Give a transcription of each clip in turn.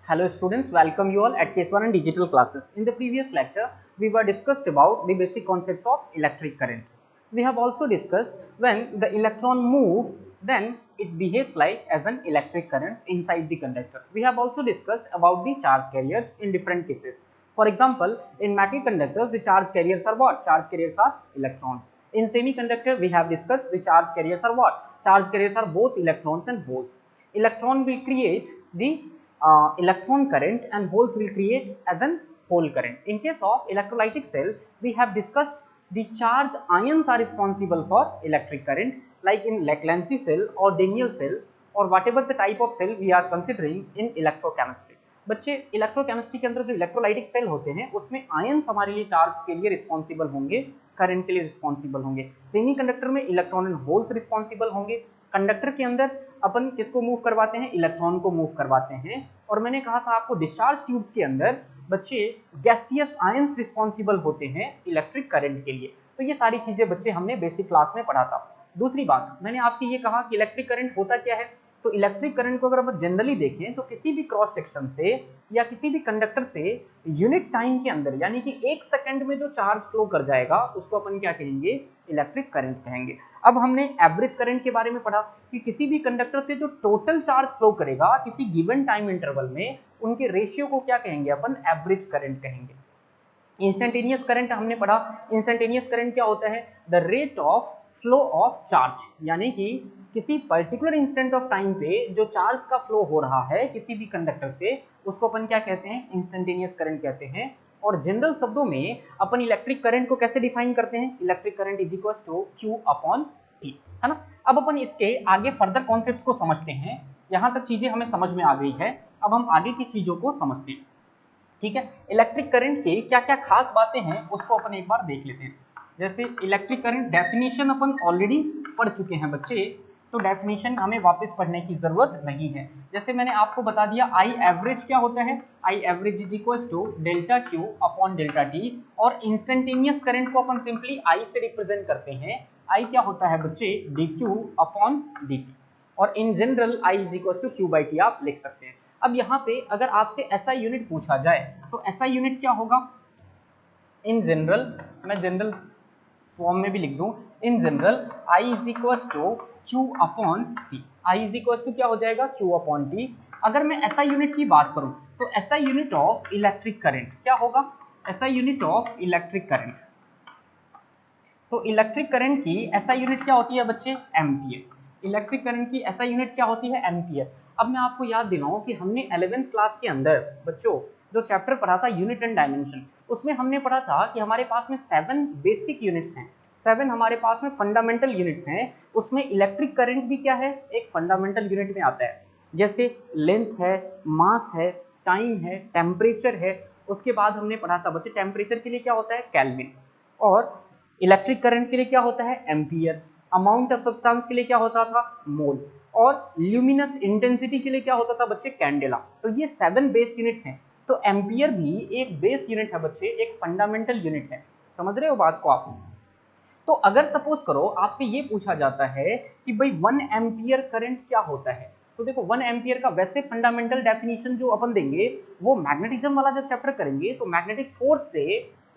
Hello students, welcome you all at Case 1 and Digital Classes. In the previous lecture, we were discussed about the basic concepts of electric current. We have also discussed when the electron moves, then it behaves like as an electric current inside the conductor. We have also discussed about the charge carriers in different cases. For example, in metal conductors, the charge carriers are what? Charge carriers are electrons. In semiconductor, we have discussed the charge carriers are what? Charge carriers are both electrons and holes. Electron will create the electron current and holes will create as an hole current. In case of electrolytic cell, we have discussed the charge ions are responsible for electric current, like in Leclancy cell or Daniell cell or whatever the type of cell we are considering in electrochemistry. बच्चे electrochemistry के अंदर जो electrolytic cell होते हैं उसमें ions हमारे लिए charge के लिए रिस्पॉन्सिबल होंगे, करंट के लिए रिस्पॉन्सिबल होंगे. सेमीकंडक्टर में इलेक्ट्रॉन एंड होल्स रिस्पॉन्सिबल होंगे. कंडक्टर के अंदर अपन किसको मूव करवाते हैं? इलेक्ट्रॉन को मूव करवाते हैं. और मैंने कहा था आपको डिस्चार्ज ट्यूब्स के अंदर बच्चे गैसियस आयंस रिस्पॉन्सिबल होते हैं इलेक्ट्रिक करंट के लिए. तो ये सारी चीजें बच्चे हमने बेसिक क्लास में पढ़ा था. दूसरी बात मैंने आपसे ये कहा कि इलेक्ट्रिक करंट होता क्या है. तो इलेक्ट्रिक करंट को अगर आप जनरली देखें तो किसी भी क्रॉस सेक्शन से या किसी भी कंडक्टर से यूनिट टाइम के अंदर यानी कि एक सेकंड में जो चार्ज फ्लो कर जाएगा उसको अपन क्या कहेंगे? इलेक्ट्रिक करंट कहेंगे. अब हमने एवरेज करंट के बारे में पढ़ा कि किसी भी कंडक्टर से जो टोटल चार्ज फ्लो करेगा किसी गिवन टाइम इंटरवल में उनके रेशियो को क्या कहेंगे? अपन एवरेज करंट कहेंगे. इंस्टेंटेनियस करंट हमने पढ़ा. इंस्टेंटेनियस करंट क्या होता है? The rate of flow of charge, यानी कि किसी पर्टिकुलर इंस्टेंट ऑफ टाइम पे जो चार्ज का फ्लो हो रहा है किसी भी कंडक्टर से उसको अपन क्या कहते हैं? इंस्टेंटेनियस करंट कहते हैं. और जनरल शब्दों में अपन इलेक्ट्रिक करंट को कैसे डिफाइन करते हैं? Electric current is equal to Q upon T, है ना. अब अपन इसके आगे फर्दर कॉन्सेप्ट्स को समझते हैं. यहां तक चीजें हमें समझ में आ गई है. अब हम आगे की चीजों को समझते हैं. ठीक है, इलेक्ट्रिक करंट के क्या क्या खास बातें हैं उसको अपन एक बार देख लेते हैं. जैसे इलेक्ट्रिक करंट डेफिनेशन अपन ऑलरेडी पढ़ चुके हैं बच्चे, तो डेफिनेशन हमें वापस पढ़ने की जरूरत नहीं है. जैसे मैंने आपको बता दिया आई एवरेज क्या होता है? I average is equal to delta Q upon delta T. और इंस्टेंटेनियस करंट को अपन सिंपली आई से रिप्रेजेंट करते हैं. आई क्या होता है बच्चे? D Q upon D T. और in general I is equal to Q by T आप लिख सकते हैं. अब यहाँ पे अगर आपसे एसआई यूनिट पूछा जाए तो एसआई यूनिट क्या होगा? इन जनरल, मैं जनरल फॉर्म में भी लिख दूं, in general I is equal to Q upon T. I is equal to क्या हो जाएगा? Q upon T. अगर मैं एसआई यूनिट की बात करूं तो SI unit of electric current क्या होगा? SI unit of electric current. तो इलेक्ट्रिक करंट की एसआई यूनिट क्या होती है बच्चे? एम्पियर. इलेक्ट्रिक करंट की एसआई यूनिट क्या होती है? एम्पियर. अब मैं आपको याद दिलाऊं कि हमने 11th क्लास के अंदर बच्चों जो चैप्टर पढ़ा था यूनिट एंड डायमेंशन, उसमें हमने पढ़ा था कि हमारे पास में 7 बेसिक यूनिट्स हैं, 7 हमारे पास में फंडामेंटल यूनिट्स हैं. उसमें इलेक्ट्रिक करंट भी क्या है? एक फंडामेंटल यूनिट में आता है. जैसे लेंथ है, मास है, टाइम है, टेम्परेचर है. उसके बाद हमने पढ़ा था बच्चे टेम्परेचर के लिए क्या होता है? केल्विन. और इलेक्ट्रिक करंट के लिए क्या होता है? एम्पियर. अमाउंट ऑफ सब्सटेंस के लिए क्या होता था? मोल. और ल्यूमिनस इंटेंसिटी के लिए क्या होता था बच्चे? कैंडेला. तो ये 7 बेस यूनिट्स हैं. तो एम्पियर भी एक बेस यूनिट है बच्चे, एक फंडामेंटल यूनिट है. समझ रहे हो बात को आप? तो अगर सपोज करो आपसे ये पूछा जाता है कि भाई 1 एम्पियर करंट क्या होता है, तो देखो 1 एम्पियर का वैसे फंडामेंटल डेफिनेशन जो अपन देंगे वो मैग्नेटिज्म वाला जब चैप्टर करेंगे तो मैग्नेटिक फोर्स से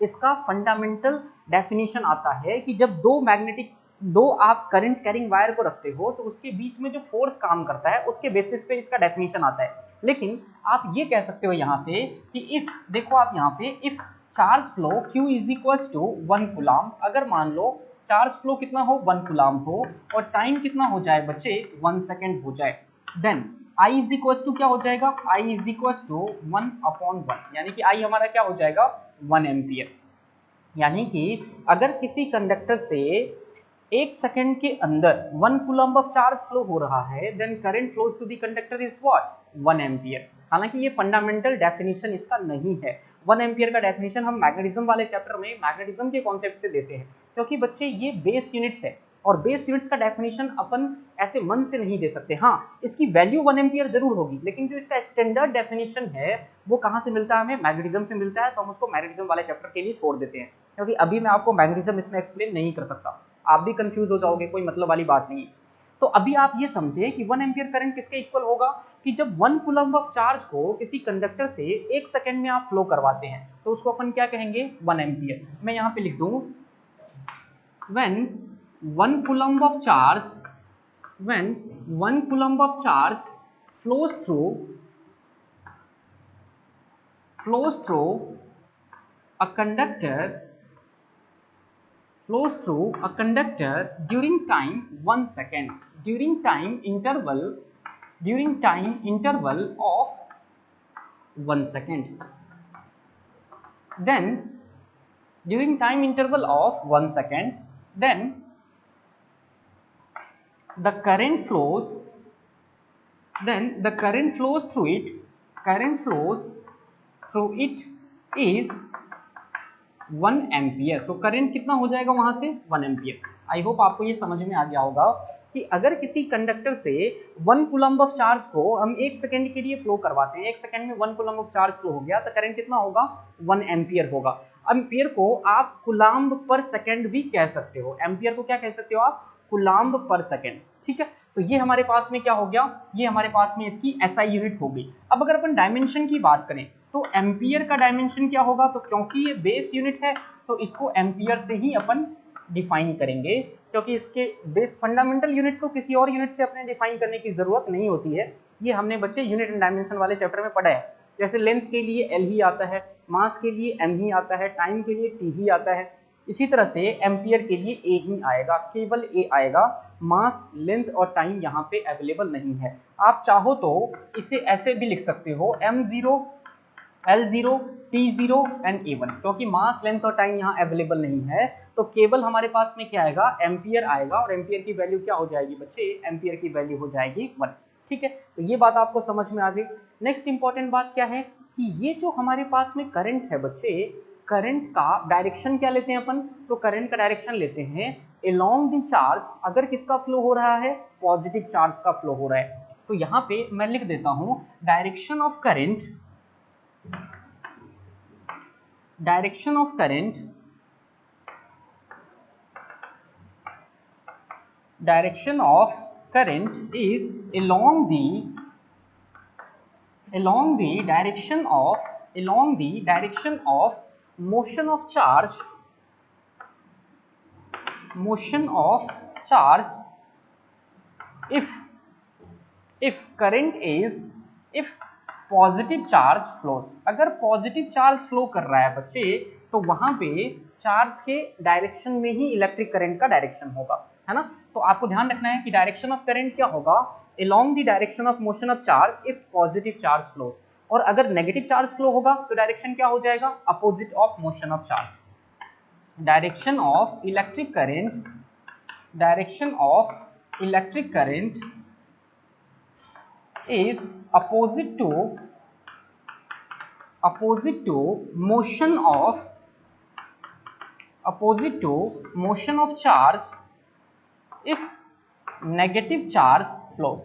इसका फंडामेंटल डेफिनेशन आता है कि जब दो आप करंट कैरिंग वायर को रखते हो तो उसके बीच में जो फोर्स काम करता है उसके बेसिस पे इसका डेफिनेशन आता है. लेकिन आप ये कह सकते हो यहाँ से कि इफ, देखो आप यहाँ पे if charge flow Q is equal to 1 coulomb, अगर मान लो चार्ज फ्लो कितना हो? 1 कूलम हो और टाइम कितना हो जाए बच्चे? 1 सेकेंड हो जाए, then I is equal to क्या हो जाएगा? I is equal to 1 upon 1, यानी कि I हमारा क्या हो जाएगा? 1 एम्पियर. यानी कि अगर किसी कंडक्टर से एक सेकेंड के अंदर 1 कूलम ऑफ चार्ज फ्लो हो रहा है then current flows to the conductor is what? 1 ampere. हालांकि ये फंडामेंटल डेफिनेशन इसका नहीं है. 1 एम्पियर का डेफिनेशन हम मैग्नेटिज्म वाले चैप्टर में मैग्नेटिज्म के कॉन्सेप्ट से देते हैं, क्योंकि बच्चे ये बेस यूनिट्स है और बेस यूनिट्स का डेफिनेशन अपन ऐसे मन से नहीं दे सकते. हाँ, इसकी वैल्यू 1 एम्पियर जरूर होगी, लेकिन जो इसका स्टैंडर्ड डेफिनेशन है वो कहाँ से मिलता है? हमें मैग्नेटिज्म से मिलता है. तो हम उसको मैग्नेटिज्म वाले चैप्टर के लिए छोड़ देते हैं, क्योंकि अभी मैं आपको मैग्नेटिज्म इसमें एक्सप्लेन नहीं कर सकता. आप भी कंफ्यूज हो जाओगे, कोई मतलब वाली बात नहीं. तो अभी आप ये समझे कि 1 एम्पियर करंट किसके इक्वल होगा कि जब 1 कूलम्ब ऑफ चार्ज को किसी कंडक्टर से 1 सेकेंड में आप फ्लो करवाते हैं तो उसको अपन क्या कहेंगे, 1 एम्पियर। मैं यहाँ पे लिख दूं when 1 coulomb of charge flows through a conductor during time 1 second, during time interval of 1 second, then during time interval of 1 second, then the current flows through it is 1 ampere. तो current कितना हो जाएगा वहां से, 1 ampere. I hope आपको ये समझ में आ गया होगा कि अगर किसी कंडक्टर से 1 कूलम्ब ऑफ चार्ज को हम 1 सेकेंड के लिए फ्लो करवाते हैं, 1 सेकेंड में 1 कूलम्ब ऑफ चार्ज फ्लो हो गया तो करंट कितना होगा, 1 एम्पियर होगा। एम्पियर को आप कूलम्ब पर सेकेंड भी कह सकते हो, एम्पियर को क्या कह सकते हो आप, कूलम्ब पर सेकेंड, ठीक है। तो ये हमारे पास में क्या हो गया, ये हमारे पास में इसकी एसआई यूनिट हो गई। अब अगर अपन डायमेंशन की बात करें तो एम्पियर का डायमेंशन क्या होगा, तो क्योंकि ये बेस यूनिट है तो इसको एम्पियर से ही अपन डिफाइन करेंगे, क्योंकि इसके बेस फंडामेंटल यूनिट्स को किसी और यूनिट से अपने डिफाइन करने की जरूरत नहीं होती है। ये हमने बच्चे यूनिट एंड डायमेंशन वाले चैप्टर में पढ़ा है। जैसे लेंथ के लिए एल ही आता है, मास के लिए एम ही आता है, टाइम के लिए टी ही आता है, इसी तरह से एम्पियर के लिए ए ही आएगा, केवल ए आएगा। मास, लेंथ और टाइम यहाँ पे अवेलेबल नहीं है। आप चाहो तो इसे ऐसे भी लिख सकते हो m0, L0, T0 and A1, क्योंकि मास, लेंथ और टाइम यहाँ अवेलेबल नहीं है तो केवल हमारे पास में क्या आएगा, एम्पियर आएगा। और एम्पियर की वैल्यू क्या हो जाएगी बच्चे, एम्पियर की वैल्यू हो जाएगी 1, ठीक है। तो ये बात आपको समझ में आ गई। नेक्स्ट इंपॉर्टेंट बात क्या है कि ये जो हमारे पास में करंट है बच्चे, करंट का डायरेक्शन क्या लेते हैं अपन, तो करंट का डायरेक्शन लेते हैं अलोंग द चार्ज। अगर किसका फ्लो हो रहा है, पॉजिटिव चार्ज का फ्लो हो रहा है। तो यहाँ पे मैं लिख देता हूं direction of current is along the direction of motion of charge if positive charge flows. अगर पॉजिटिव चार्ज फ्लो कर रहा है बच्चे तो वहां पे चार्ज के डायरेक्शन में ही इलेक्ट्रिक करंट का डायरेक्शन होगा, है ना। तो आपको ध्यान रखना है कि डायरेक्शन ऑफ करंट क्या होगा, along the direction of motion of charge if positive charge flows. और अगर नेगेटिव चार्ज फ्लो होगा तो डायरेक्शन क्या हो जाएगा, opposite of motion of charge. Direction of electric current is opposite to motion of charge if negative charge flows।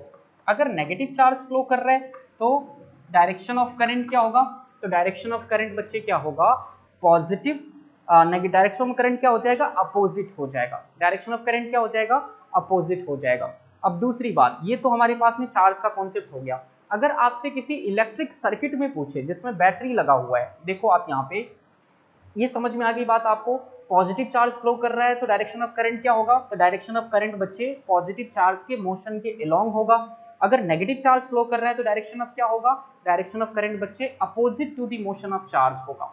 अगर negative charge flow कर रहा है तो डायरेक्शन ऑफ करंट क्या होगा, तो डायरेक्शन ऑफ करंट बच्चे क्या होगा, पॉजिटिव। डायरेक्शन ऑफ करंट क्या हो जाएगा, अपोजिट हो जाएगा। डायरेक्शन ऑफ करंट क्या हो जाएगा, अपोजिट हो जाएगा। अब दूसरी बात, ये तो हमारे पास में चार्ज का कॉन्सेप्ट हो गया। अगर आपसे किसी इलेक्ट्रिक सर्किट में पूछे जिसमें बैटरी लगा हुआ है, देखो आप यहाँ पे, ये समझ में आ गई बात आपको, पॉजिटिव चार्ज फ्लो कर रहा है तो डायरेक्शन ऑफ करंट क्या होगा, तो डायरेक्शन ऑफ करंट बच्चे पॉजिटिव चार्ज के मोशन के अलोंग होगा। अगर नेगेटिव चार्ज फ्लो कर रहा है तो डायरेक्शन ऑफ क्या होगा, डायरेक्शन ऑफ करंट बच्चे opposite to the motion of charge होगा,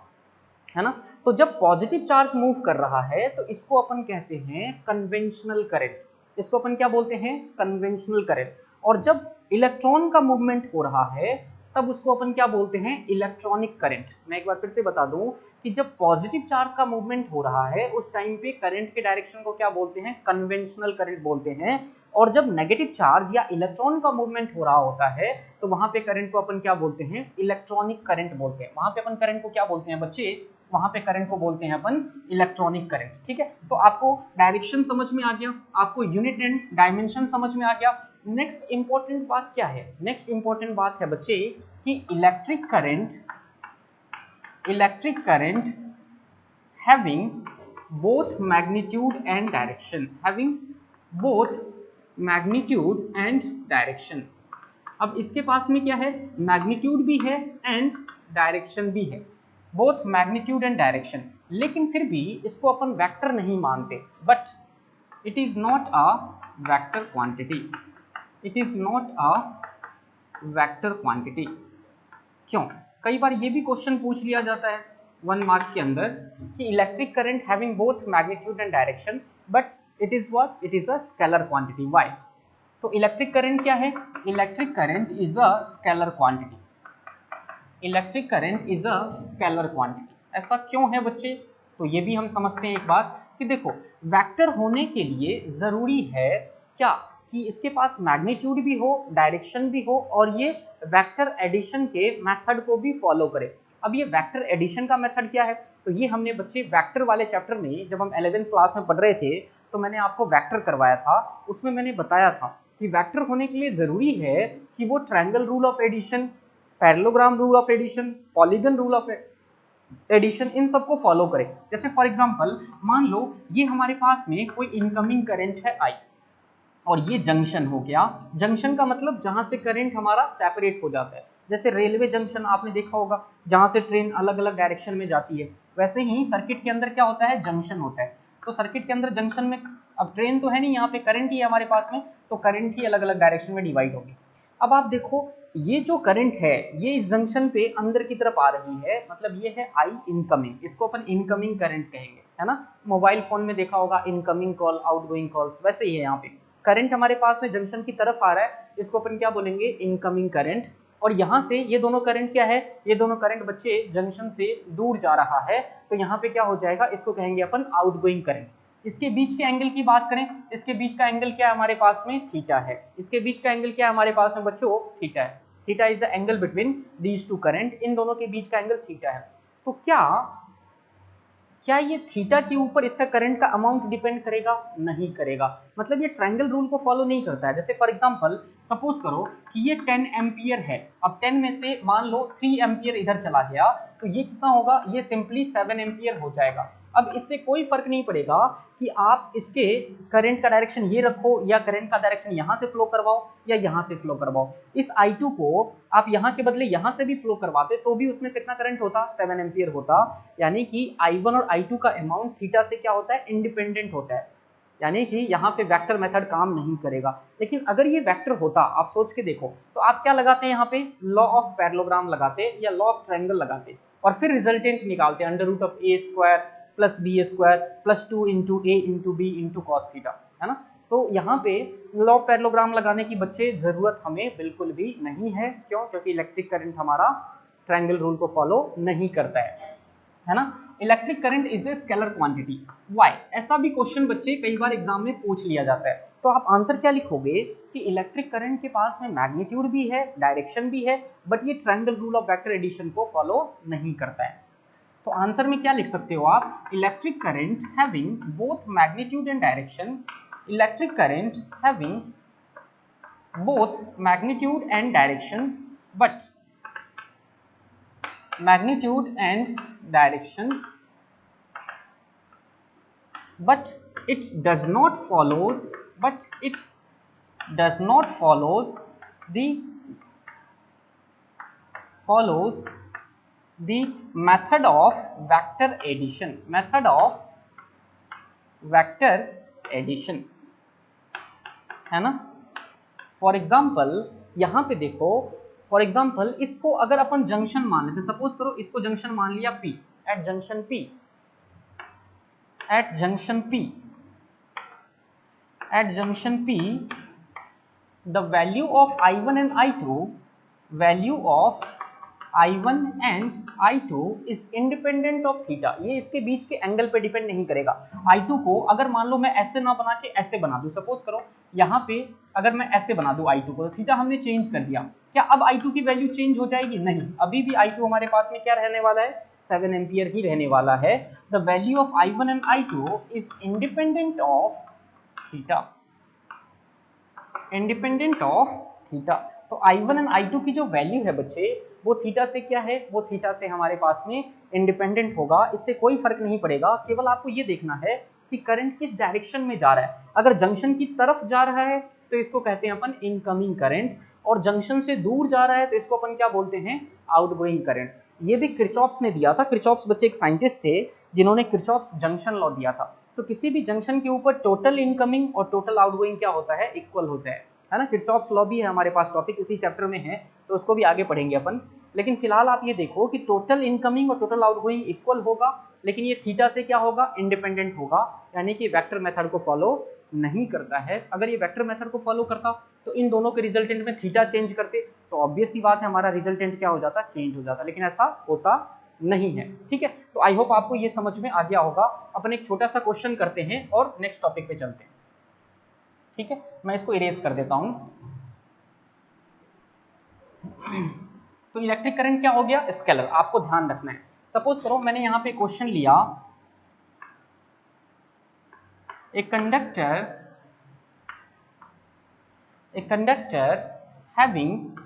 है ना। तो जब पॉजिटिव चार्ज मूव कर रहा है तो इसको अपन कहते हैं कन्वेंशनल करंट। इसको अपन क्या बोलते हैं, कन्वेंशनल करंट। और जब इलेक्ट्रॉन का मूवमेंट हो रहा है तब उसको अपन क्या बोलते हैं, इलेक्ट्रॉनिक करंट। मैं एक बार फिर से बता दूं कि जब पॉजिटिव चार्ज का मूवमेंट हो रहा है उस टाइम पे करंट के डायरेक्शन को क्या बोलते हैं, कन्वेंशनल करंट बोलते हैं। और जब नेगेटिव चार्ज या इलेक्ट्रॉन का मूवमेंट हो रहा होता है तो वहां पे करंट को अपन क्या बोलते हैं, इलेक्ट्रॉनिक करंट बोलते हैं। वहां पे अपन करंट को क्या बोलते हैं बच्चे, वहां पे करंट को बोलते हैं अपन इलेक्ट्रॉनिक करंट, ठीक है। तो आपको डायरेक्शन समझ में आ गया, आपको यूनिट एंड डायमेंशन समझ में आ गया। नेक्स्ट इंपॉर्टेंट बात क्या है, नेक्स्ट इंपॉर्टेंट बात है बच्चे कि electric current having both magnitude and direction, magnitude and direction. अब इसके पास में क्या है, मैग्नीट्यूड भी है एंड डायरेक्शन भी है, बोथ मैग्नीट्यूड एंड डायरेक्शन, लेकिन फिर भी इसको अपन वेक्टर नहीं मानते, but it is not a vector quantity, it is not a vector quantity. क्यों? कई बार ये भी क्वेश्चन पूछ लिया जाता है 1 मार्क्स के अंदर कि electric current having both magnitude and direction but it is what, it is a scalar quantity, why? तो इलेक्ट्रिक करंट क्या है, electric current is a scalar quantity, electric current is a scalar quantity. ऐसा क्यों है बच्चे? तो ये भी हम समझते हैं एक बात कि देखो, वेक्टर होने के लिए जरूरी है क्या कि इसके पास मैग्नीट्यूड भी हो, डायरेक्शन भी हो, और ये वेक्टर एडिशन के मेथड को भी फॉलो करे। अब ये वेक्टर एडिशन का मेथड क्या है? तो ये हमने बच्चे वेक्टर वाले चैप्टर में जब हम 11th क्लास में पढ़ रहे थे तो मैंने आपको वेक्टर करवाया था, उसमें मैंने बताया था कि वेक्टर होने के लिए जरूरी है कि वो triangle rule of addition, parallelogram rule of addition, polygon rule of addition, इन सबको फॉलो करें। जैसे फॉर एग्जांपल मान लो ये हमारे पास में कोई इनकमिंग करंट है आई और ये जंक्शन हो गया। जंक्शन का मतलब जहां से करंट हमारा सेपरेट हो जाता है, जैसे रेलवे जंक्शन आपने देखा होगा जहां से ट्रेन अलग अलग डायरेक्शन में जाती है, वैसे ही सर्किट के अंदर क्या होता है, जंक्शन होता है। तो सर्किट के अंदर जंक्शन में अब ट्रेन तो है नहीं, यहाँ पे करंट ही है हमारे पास में, तो करंट ही अलग अलग डायरेक्शन में डिवाइड होगी। अब आप देखो ये जो करंट है ये इस जंक्शन पे अंदर की तरफ आ रही है, मतलब ये है आई इनकमिंग, इसको अपन इनकमिंग करंट कहेंगे, है ना। मोबाइल फोन में देखा होगा इनकमिंग कॉल, आउटगोइंग कॉल्स, वैसे ही है यहाँ पे करंट हमारे पास में जंक्शन की तरफ आ रहा है, इसको अपन क्या बोलेंगे, इनकमिंग करंट। और यहाँ से ये दोनों करंट क्या है, ये दोनों करंट बच्चे जंक्शन से दूर जा रहा है, तो यहाँ पे क्या हो जाएगा, इसको कहेंगे अपन आउटगोइंग करंट। इसके बीच के एंगल की बात करें, इसके बीच का एंगल क्या है हमारे पास में, थीटा है। इसके बीच का एंगल क्या है हमारे पास में बच्चों, थीटा है। Theta is the angle between these two current, इन दोनों के बीच का एंगल थीटा है। तो क्या ये थीटा के ऊपर इसका करंट का अमाउंट डिपेंड करेगा? नहीं करेगा, मतलब ये ट्रायंगल रूल को फॉलो नहीं करता है। जैसे फॉर एग्जांपल सपोज करो कि ये 10 एम्पियर है, अब 10 में से मान लो 3 एम्पियर इधर चला गया, तो ये कितना होगा, ये सिंपली 7 एम्पियर हो जाएगा। अब इससे कोई फर्क नहीं पड़ेगा कि आप इसके करंट का डायरेक्शन ये रखो या करंट का डायरेक्शन यहाँ से फ्लो करवाओ या यहाँ से फ्लो करवाओ। इस I2 को आप यहाँ के बदले यहाँ से भी फ्लो करवाते तो भी उसमें कितना करंट होता, 7 एम्पियर होता। यानी कि I1 और I2 का अमाउंट थीटा से क्या होता है, इंडिपेंडेंट होता है, यानी कि यहाँ पे वेक्टर मेथड काम नहीं करेगा। लेकिन अगर ये वेक्टर होता, आप सोच के देखो, तो आप क्या लगाते हैं यहाँ पे, लॉ ऑफ पैरेललोग्राम लगाते या लॉ ऑफ ट्रायंगल लगाते और फिर रिजल्टेंट निकालते, under root of A square plus B square plus 2 into A into B into cos theta, है ना। तो यहाँ पे लॉ ऑफ पैरेललोग्राम लगाने की बच्चे जरूरत हमें बिल्कुल भी नहीं है। क्यों? क्योंकि इलेक्ट्रिक करंट हमारा ट्रायंगल रूल को फॉलो नहीं करता है ना। Electric current is a scalar quantity, why? ऐसा भी क्वेश्चन बच्चे कई बार एग्जाम में पूछ लिया जाता है। तो आप आंसर क्या लिखोगे कि इलेक्ट्रिक करंट के पास में मैग्नीट्यूड भी है, डायरेक्शन भी है, बट ये triangle rule of vector addition को फॉलो नहीं करता है। तो आंसर में क्या लिख सकते हो आप, electric current having both magnitude and direction, electric current having both magnitude and direction but magnitude and direction, but it does not follows the method of vector addition, है ना। फॉर एग्जाम्पल यहाँ पे देखो, फॉर एग्जाम्पल इसको अगर अपन junction मान लेते, suppose करो इसको जंक्शन मान लिया P, at junction P the value of I1 and I2 is independent of theta. ये इसके बीच के एंगल पे डिपेंड नहीं करेगा। I2 को अगर मान लो मैं ऐसे ना बना के ऐसे बना दूं, सपोज करो यहाँ पे अगर मैं ऐसे बना दूं I2 को, तो थीटा हमने चेंज कर दिया, क्या अब I2 की वैल्यू चेंज हो जाएगी? नहीं, अभी भी I2 हमारे पास में क्या रहने वाला है, 7 एम्पियर ही रहने वाला है। The value of I1 and I2 is independent of theta, तो I1 एंड I2 की जो वैल्यू है बच्चे वो थीटा से क्या है, वो थीटा से हमारे पास में इंडिपेंडेंट होगा। इससे कोई फर्क नहीं पड़ेगा, केवल आपको ये देखना है कि करंट किस डायरेक्शन में जा रहा है। अगर जंक्शन की तरफ जा रहा है तो इसको कहते हैं अपन इनकमिंग करंट, और जंक्शन से दूर जा रहा है तो इसको अपन क्या बोलते हैं, आउटगोइंग करंट। ये भी किरचॉफ्स ने दिया था। किरचॉफ्स बच्चे एक साइंटिस्ट थे जिन्होंने किरचॉफ्स जंक्शन लॉ दिया था। तो किसी भी जंक्शन के ऊपर टोटल इनकमिंग और टोटल आउटगोइंग क्या होता है, इक्वल होता है ना। किरचॉफ्स लॉ भी है हमारे पास टॉपिक, इसी चैप्टर में है, तो उसको भी आगे पढ़ेंगे अपन। लेकिन फिलहाल आप ये देखो कि टोटल इनकमिंग और टोटल आउटगोइंग इक्वल होगा, लेकिन ये थीटा से क्या होगा, इंडिपेंडेंट होगा, यानी कि वेक्टर मेथड को फॉलो नहीं करता है। अगर ये वेक्टर मेथड को फॉलो करता तो इन दोनों के रिजल्टेंट में थीटा चेंज करते तो ऑब्वियस ही बात है हमारा रिजल्टेंट क्या हो जाता, चेंज हो जाता, लेकिन ऐसा होता नहीं है। ठीक है, तो आई होप आपको ये समझ में आ गया होगा। अपन एक छोटा सा क्वेश्चन करते हैं और नेक्स्ट टॉपिक पे चलते हैं। ठीक है, मैं इसको इरेज कर देता हूं। तो इलेक्ट्रिक करंट क्या हो गया, स्केलर, आपको ध्यान रखना है। सपोज करो मैंने यहां पे क्वेश्चन लिया, a conductor having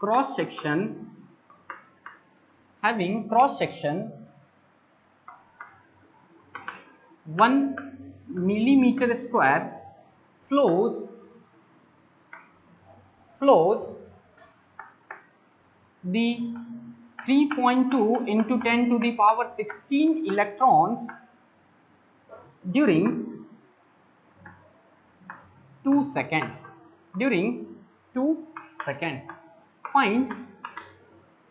cross section 1 millimeter square flows the 3.2 into 10 to the power 16 electrons during 2 seconds. Find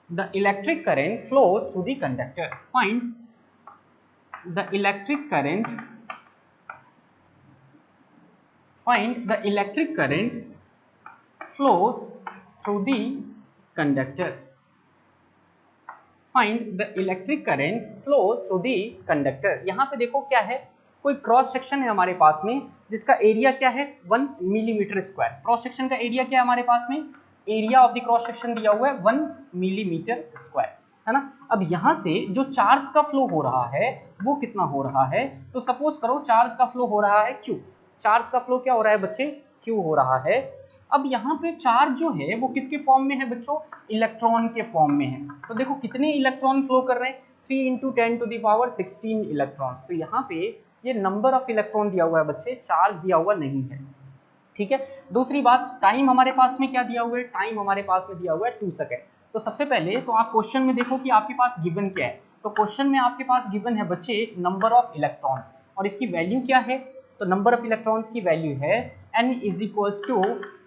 the electric current flows through the conductor. Find the electric current flows through the conductor. Find the electric current flows through the conductor. यहाँ पे देखो क्या है, कोई cross section है हमारे पास में जिसका एरिया क्या है, 1 मिलीमीटर स्क्वायर। क्रॉस सेक्शन का एरिया क्या है हमारे पास में, area of the cross section दिया हुआ है 1 मिलीमीटर स्क्वायर, है ना। अब यहाँ से जो चार्ज का फ्लो हो रहा है वो कितना हो रहा है, तो सपोज करो चार्ज का फ्लो हो रहा है Q। चार्ज का फ्लो क्या हो रहा है बच्चे, Q हो रहा है। अब यहाँ पे चार्ज जो है वो किसके फॉर्म में है बच्चों, इलेक्ट्रॉन के फॉर्म में है। तो देखो कितने इलेक्ट्रॉन फ्लो कर रहे हैं, 3 into 10 to the power 16 electron. तो यहाँ पे ये नंबर ऑफ इलेक्ट्रॉन दिया हुआ है बच्चे, चार्ज दिया हुआ नहीं है। ठीक है, दूसरी बात, टाइम हमारे पास में क्या दिया हुआ है, टाइम हमारे पास में दिया हुआ है 2 सेकेंड। तो सबसे पहले तो आप क्वेश्चन में देखो कि आपके पास गिवन क्या है। तो क्वेश्चन में आपके पास गिवन है बच्चे नंबर ऑफ इलेक्ट्रॉन्स, और इसकी वैल्यू क्या है, तो नंबर ऑफ इलेक्ट्रॉन्स की वैल्यू है n is equals to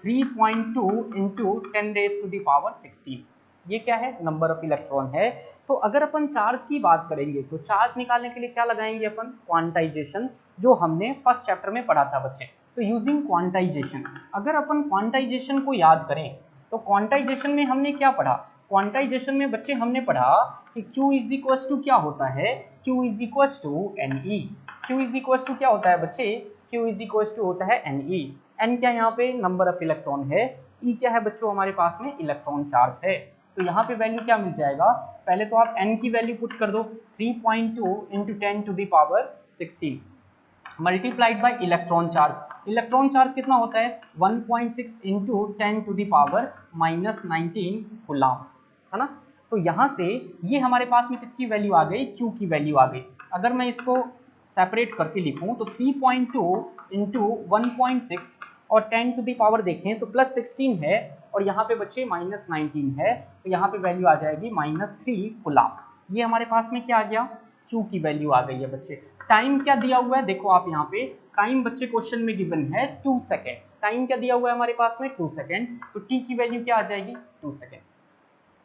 3.2 into 10 raise to the power 16। ये क्या है, नंबर ऑफ इलेक्ट्रॉन है। तो अगर अपन चार्ज की बात करेंगे तो चार्ज निकालने के लिए क्या लगाएंगे अपन, क्वांटाइजेशन, जो हमने फर्स्ट चैप्टर में पढ़ा था बच्चे। तो यूजिंग क्वांटाइजेशन, अगर अपन क्वांटाइजेशन को याद करें तो क्वांटाइजेशन में हमने क्या पढ़ा, क्वांटाइजेशन में बच्चे हमने पढ़ा कि Q इज इक्वल्स टू क्या होता है, Q is equals to NE। Q is equals to क्या होता है बच्चे, Q इज इक्वल्स टू होता है NE। N क्या यहाँ पे नंबर ऑफ इलेक्ट्रॉन है, E क्या है बच्चों हमारे पास में इलेक्ट्रॉन चार्ज है। तो यहाँ पे वैल्यू क्या मिल जाएगा, पहले तो आप N की वैल्यू पुट कर दो, 3.2 into 10 to the power 16 multiplied by electron charge. Electron charge कितना होता है, 1.6 into 10 to the power -19 coulomb, है ना। तो यहाँ से ये हमारे पास में किसकी वैल्यू आ गई, Q की वैल्यू आ गई। अगर मैं इसको सेपरेट करके लिखूं तो 3.2 इंटू 1.6 और 10 टू द पावर देखें तो +16 है, और यहाँ पे बच्चे -19 है, तो यहाँ पे वैल्यू आ जाएगी -3 कूलम। ये हमारे पास में क्या आ गया, Q की वैल्यू आ गई है बच्चे। टाइम क्या दिया हुआ है, देखो आप यहाँ पे टाइम बच्चे क्वेश्चन में गिवन है 2 सेकेंड्स। टाइम क्या दिया हुआ है हमारे पास में, 2 सेकेंड। तो T की वैल्यू क्या आ जाएगी, 2 सेकेंड।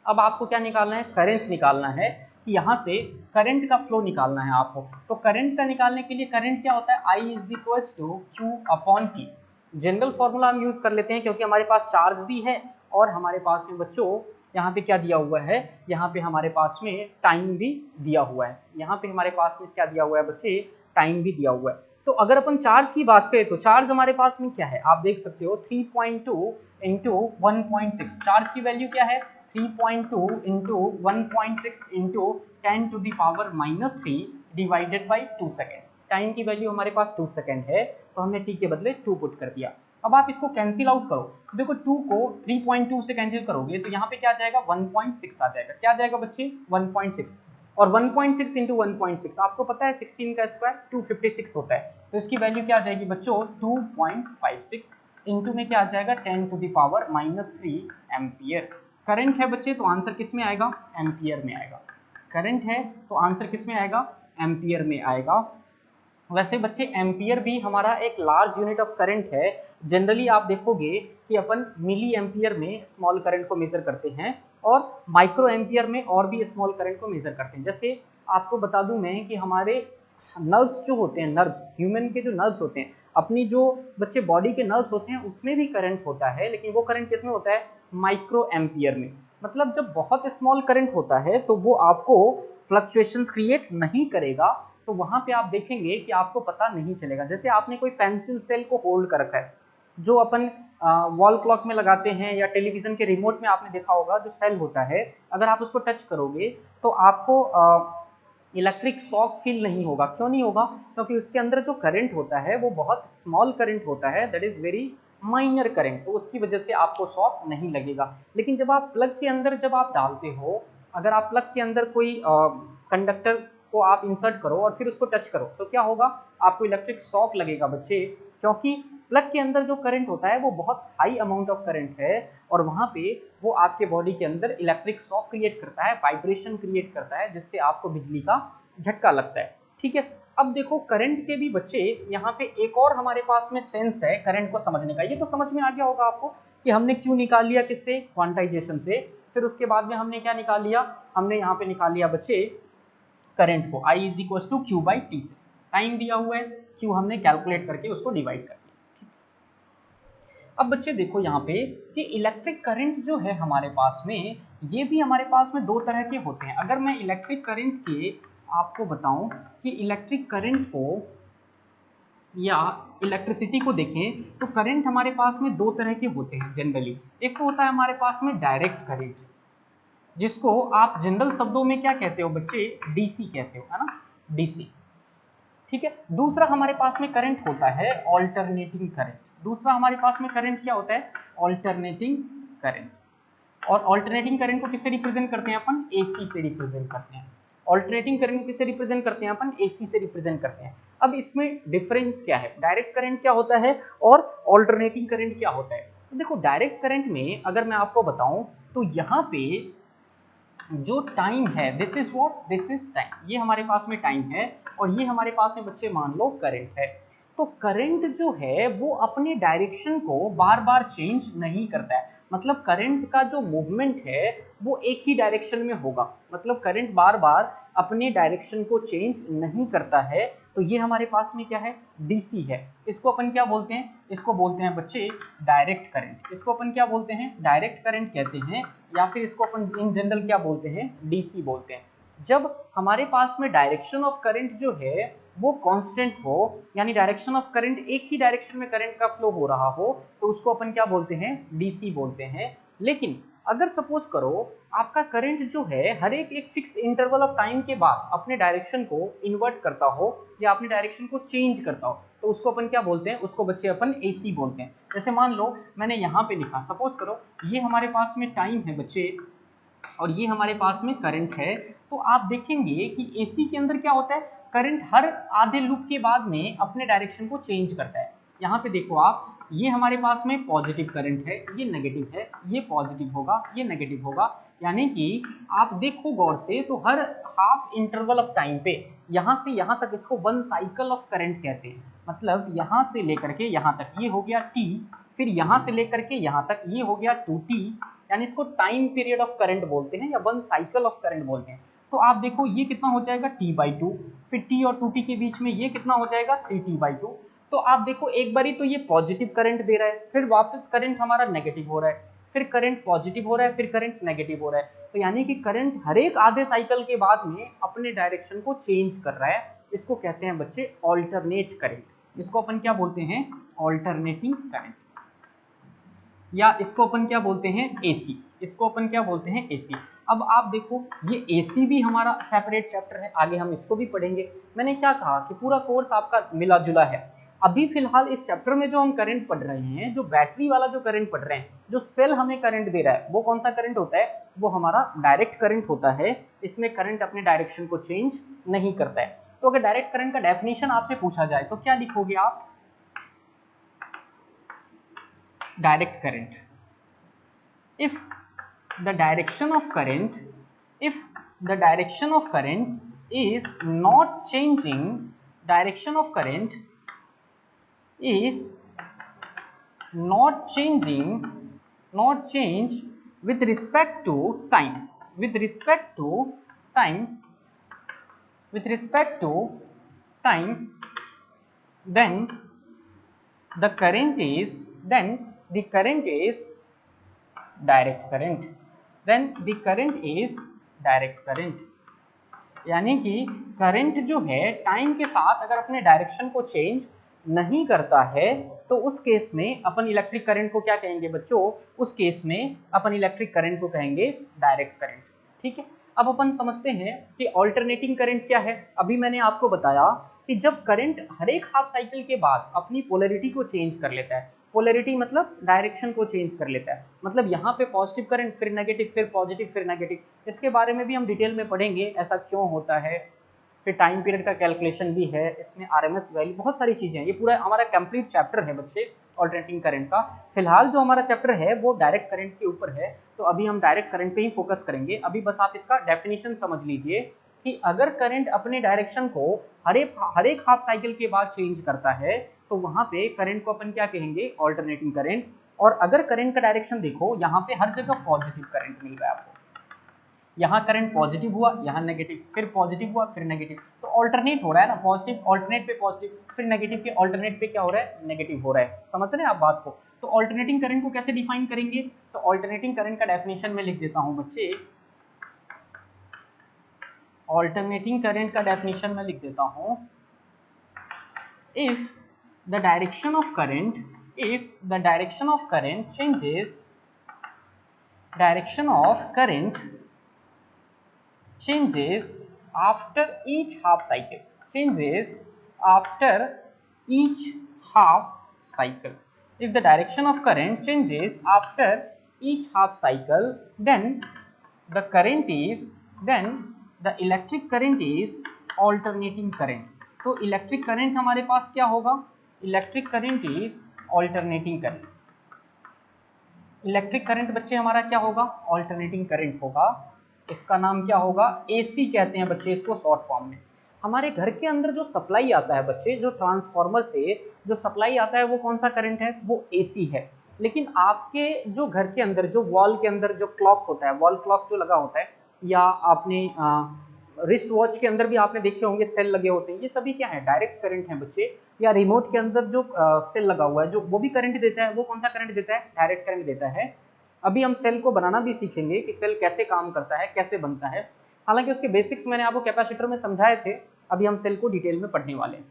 अब आपको क्या निकालना है, करंट निकालना है, कि यहाँ से करंट का फ्लो निकालना है आपको। तो करंट का निकालने के लिए करंट क्या होता है, I is equals to Q upon T। General formula हम यूज कर लेते हैं क्योंकि हमारे पास चार्ज भी है और हमारे पास में बच्चों यहाँ पे क्या दिया हुआ है, यहाँ पे हमारे पास में टाइम भी दिया हुआ है। यहाँ पे हमारे पास में क्या दिया हुआ है बच्चे, टाइम भी दिया हुआ है। तो अगर अपन चार्ज की बात करें तो चार्ज हमारे पास में क्या है, आप देख सकते हो 3.2 इंटू 1.6। चार्ज की वैल्यू क्या है, 3.2 into 1.6 into 10 to the power -3 divided by 2 second. Time की वैल्यू हमारे पास 2 सेकेंड है, तो हमने t के बदले 2 पुट कर दिया। अब आप इसको कैंसिल आउट करो, देखो 2 को 3.2 से कैंसिल करोगे तो यहाँ पे क्या आ जाएगा, 1.6 आ जाएगा। क्या आ जाएगा बच्चे, 1.6। और 1.6 इंटू 1.6 आपको पता है 16 का स्क्वायर 256 होता है, तो इसकी वैल्यू क्या आ जाएगी बच्चों 2.56 इंटू में क्या आ जाएगा 10 to the power -3 ampere. Current है बच्चे तो आंसर किस में आएगा, एम्पियर में आएगा। करंट है तो आंसर किस में आएगा, एम्पियर में आएगा। वैसे बच्चे एम्पियर भी हमारा एक लार्ज यूनिट ऑफ करंट है। जनरली आप देखोगे कि अपन मिली एम्पियर में स्मॉल करंट को मेजर करते हैं और माइक्रो एम्पियर में और भी स्मॉल करंट को मेजर करते हैं। जैसे आपको बता दूं मैं कि हमारे नर्व्स जो होते हैं, नर्व्स ह्यूमन के जो नर्व्स होते हैं, अपनी जो बच्चे बॉडी के नर्व्स होते हैं उसमें भी करंट होता है, लेकिन वो करंट कितने होता है, माइक्रो एम्पियर में। मतलब जब बहुत स्मॉल करंट होता है तो वो आपको फ्लक्चुएशंस क्रिएट नहीं करेगा, तो वहां पे आप देखेंगे कि आपको पता नहीं चलेगा। जैसे आपने कोई पेंसिल सेल को होल्ड कर रखा है, जो अपन वॉल क्लॉक में लगाते हैं या टेलीविजन के रिमोट में आपने देखा होगा, जो सेल होता है अगर आप उसको टच करोगे तो आपको इलेक्ट्रिक शॉक फील नहीं होगा। क्यों नहीं होगा, क्योंकि उसके अंदर जो करंट होता है वो बहुत स्मॉल करंट होता है, that is very minor current, तो उसकी वजह से आपको शॉक नहीं लगेगा। लेकिन जब आप प्लग के अंदर जब आप डालते हो, अगर आप प्लग के अंदर कोई कंडक्टर को आप इंसर्ट करो और फिर उसको टच करो तो क्या होगा, आपको इलेक्ट्रिक शॉक लगेगा बच्चे, क्योंकि प्लग के अंदर जो करंट होता है वो बहुत हाई अमाउंट ऑफ करंट है और वहां पे वो आपके बॉडी के अंदर इलेक्ट्रिक शॉक क्रिएट करता है, वाइब्रेशन क्रिएट करता है, जिससे आपको बिजली का झटका लगता है। ठीक है, अब देखो करंट के भी बच्चे यहाँ पे एक और हमारे पास में सेंस है करंट को समझने का। ये तो समझ में आ गया होगा आपको कि हमने क्यों निकाल लिया, किससे, क्वांटाइजेशन से। फिर उसके बाद में हमने क्या निकाल लिया, हमने यहाँ पे निकाल लिया बच्चे करंट को I is equal to Q by T से। टाइम दिया हुआ है, क्यू हमने कैलकुलेट करके उसको डिवाइड कर दिया। अब बच्चे देखो यहाँ पे कि इलेक्ट्रिक करंट जो है हमारे पास में, ये भी हमारे पास में दो तरह के होते हैं। अगर मैं इलेक्ट्रिक करंट के आपको बताऊं कि इलेक्ट्रिक करंट को या इलेक्ट्रिसिटी को देखें तो करंट हमारे पास में दो तरह के होते हैं जनरली। एक तो होता है हमारे पास में डायरेक्ट करंट, जिसको आप जनरल शब्दों में क्या कहते हो बच्चे, डीसी कहते हो, है ना, डीसी। ठीक है, दूसरा हमारे पास में करंट होता है ऑल्टरनेटिंग करंट। दूसरा हमारे पास में करंट क्या होता है, ऑल्टरनेटिंग करंट। और ऑल्टरनेटिंग करंट को किससे रिप्रेजेंट करते हैं अपन, एसी से रिप्रेजेंट करते हैं। ऑल्टरनेटिंग करंट किससे रिप्रेजेंट करते हैं अपन, एसी से रिप्रेजेंट करते हैं। अब इसमें डिफरेंस क्या है, डायरेक्ट करंट क्या होता है और ऑल्टरनेटिंग करंट क्या होता है। तो देखो डायरेक्ट करंट में अगर मैं आपको बताऊं तो यहाँ पे जो टाइम है, this is what, this is time, ये हमारे पास में टाइम है और ये हमारे पास में बच्चे मान लो करंट है। तो करंट जो है वो अपने डायरेक्शन को बार बार चेंज नहीं करता है। मतलब करंट का जो मूवमेंट है वो एक ही डायरेक्शन में होगा, मतलब करंट बार बार अपने डायरेक्शन को चेंज नहीं करता है। तो ये हमारे पास में क्या है, डीसी है। इसको अपन क्या बोलते हैं, इसको बोलते हैं बच्चे डायरेक्ट करंट। इसको अपन क्या बोलते हैं, डायरेक्ट करंट कहते हैं, या फिर इसको अपन इन जनरल क्या बोलते हैं, डीसी बोलते हैं। जब हमारे पास में डायरेक्शन ऑफ करंट जो है वो कांस्टेंट हो, यानी डायरेक्शन ऑफ करंट एक ही डायरेक्शन में करंट का फ्लो हो रहा हो, तो उसको अपन क्या बोलते हैं, डीसी बोलते हैं। लेकिन अगर सपोज करो आपका करंट जो है हर एक फिक्स इंटरवल ऑफ टाइम के बाद अपने डायरेक्शन को इन्वर्ट करता हो या अपने डायरेक्शन को चेंज करता हो, तो उसको अपन क्या बोलते हैं, उसको बच्चे अपन एसी बोलते हैं। जैसे मान लो मैंने यहाँ पे लिखा, सपोज करो ये हमारे पास में टाइम है बच्चे और ये हमारे पास में करंट है, तो आप देखेंगे कि एसी के अंदर क्या होता है, करंट हर आधे लूप के बाद में अपने डायरेक्शन को चेंज करता है। यहाँ पे देखो आप, ये हमारे पास में पॉजिटिव करंट है, ये नेगेटिव है, ये पॉजिटिव होगा, ये नेगेटिव होगा। यानी कि आप देखो गौर से तो हर हाफ इंटरवल ऑफ टाइम पे यहाँ से यहाँ तक इसको वन साइकिल ऑफ करंट कहते हैं। मतलब यहाँ से लेकर के यहाँ तक ये हो गया टी, फिर यहाँ से लेकर के यहाँ तक ये हो गया 2t, यानी इसको टाइम पीरियड ऑफ करंट बोलते हैं या वन साइकिल ऑफ करंट बोलते हैं। तो आप देखो ये कितना हो जाएगा t/2, फिर t और 2t के बीच में ये कितना हो जाएगा 3t/2। तो आप देखो एक बारी तो ये पॉजिटिव करंट दे रहा है, फिर वापस करंट हमारा नेगेटिव हो रहा है, फिर करंट पॉजिटिव हो रहा है, फिर करंट नेगेटिव हो रहा है। तो यानी कि करंट हर एक आधे साइकिल के बाद में अपने डायरेक्शन को चेंज कर रहा है। इसको कहते हैं बच्चे ऑल्टरनेट करंट। इसको अपन क्या बोलते हैं, ऑल्टरनेटिंग करंट, या इसको अपन क्या बोलते हैं, एसी। इसको अपन क्या बोलते हैं, एसी। अब आप देखो ये एसी भी हमारा सेपरेट चैप्टर है, आगे हम इसको भी पढ़ेंगे। मैंने क्या कहा कि पूरा कोर्स आपका मिला जुला है, अभी फिलहाल इस चैप्टर में जो हम करंट पढ़ रहे हैं, जो बैटरी वाला जो करंट पढ़ रहे हैं, जो सेल हमें करंट दे रहा है, वो कौन सा करंट होता है? वो हमारा डायरेक्ट करंट होता है। इसमें करंट अपने डायरेक्शन को चेंज नहीं करता है। तो अगर डायरेक्ट करंट का डेफिनेशन आपसे पूछा जाए तो क्या लिखोगे आप? Direct current, if the direction of current is not changing, direction of current is not change with respect to time, with respect to time, then the current is direct current, then the current is direct current। यानी कि current जो है time के साथ अगर अपने direction को change नहीं करता है तो उस केस में अपन इलेक्ट्रिक करंट को क्या कहेंगे बच्चों? उस केस में अपन इलेक्ट्रिक करंट को कहेंगे डायरेक्ट करंट। ठीक है, अब अपन समझते हैं कि ऑल्टरनेटिंग करंट क्या है। अभी मैंने आपको बताया कि जब करंट हर एक हाफ साइकिल के बाद अपनी पोलैरिटी को चेंज कर लेता है, पोलैरिटी मतलब डायरेक्शन को चेंज कर लेता है, मतलब यहाँ पे पॉजिटिव करंट, फिर नेगेटिव, फिर पॉजिटिव, फिर नेगेटिव, इसके बारे में भी हम डिटेल में पढ़ेंगे ऐसा क्यों होता है। फिर टाइम पीरियड का कैलकुलेशन भी है, इसमें आरएमएस वैल्यू, बहुत सारी चीजें हैं। ये पूरा हमारा कंप्लीट चैप्टर है बच्चे ऑल्टरनेटिंग करंट का। फिलहाल जो हमारा चैप्टर है वो डायरेक्ट करंट के ऊपर है, तो अभी हम डायरेक्ट करंट पे ही फोकस करेंगे। अभी बस आप इसका डेफिनेशन समझ लीजिए कि अगर करंट अपने डायरेक्शन को हर एक हाफ साइकिल के बाद चेंज करता है तो वहां पे करंट को अपन क्या कहेंगे? Alternating current. और अगर करंट का डायरेक्शन देखो, यहाँ पे हर जगह पॉजिटिव करंट मिल रहा है आपको, यहाँ करंट पॉजिटिव हुआ, यहाँ नेगेटिव, फिर पॉजिटिव हुआ, फिर नेगेटिव, तो ऑल्टरनेट हो रहा है ना, पॉजिटिव ऑल्टरनेट पे पॉजिटिव, फिर नेगेटिव के ऑल्टरनेट पे क्या हो रहा है? नेगेटिव हो रहा है। समझ रहे हैं आप बात को? तो ऑल्टरनेटिंग करंट को कैसे डिफाइन करेंगे? तो ऑल्टरनेटिंग करंट का डेफिनेशन में लिख देता हूं बच्चे, ऑल्टरनेटिंग करंट का डेफिनेशन में लिख देता हूं, if the direction of current changes after each half cycle, if the direction of current changes after each half cycle, then the electric current is alternating current। तो इलेक्ट्रिक करंट हमारे पास क्या होगा? Electric current is alternating current. Electric current बच्चे हमारा क्या होगा? Alternating current होगा। इसका नाम क्या होगा? एसी कहते हैं बच्चे इसको शॉर्ट फॉर्म में। हमारे घर के अंदर जो सप्लाई आता है बच्चे, जो ट्रांसफार्मर से जो सप्लाई आता है वो कौन सा करंट है? वो एसी है। लेकिन आपके जो घर के अंदर जो वॉल के अंदर जो क्लॉक होता है, वॉल क्लॉक जो लगा होता है, या आपने रिस्ट वॉच के अंदर भी आपने देखे होंगे सेल लगे होते हैं, ये सभी क्या है? डायरेक्ट करंट है बच्चे। या रिमोट के अंदर जो सेल लगा हुआ है जो वो भी करंट देता है, वो कौन सा करंट देता है? डायरेक्ट करंट देता है। अभी हम सेल को बनाना भी सीखेंगे कि सेल कैसे काम करता है, कैसे बनता है। हालांकि उसके बेसिक्स मैंने आपको कैपेसिटर में समझाए थे, अभी हम सेल को डिटेल में पढ़ने वाले हैं।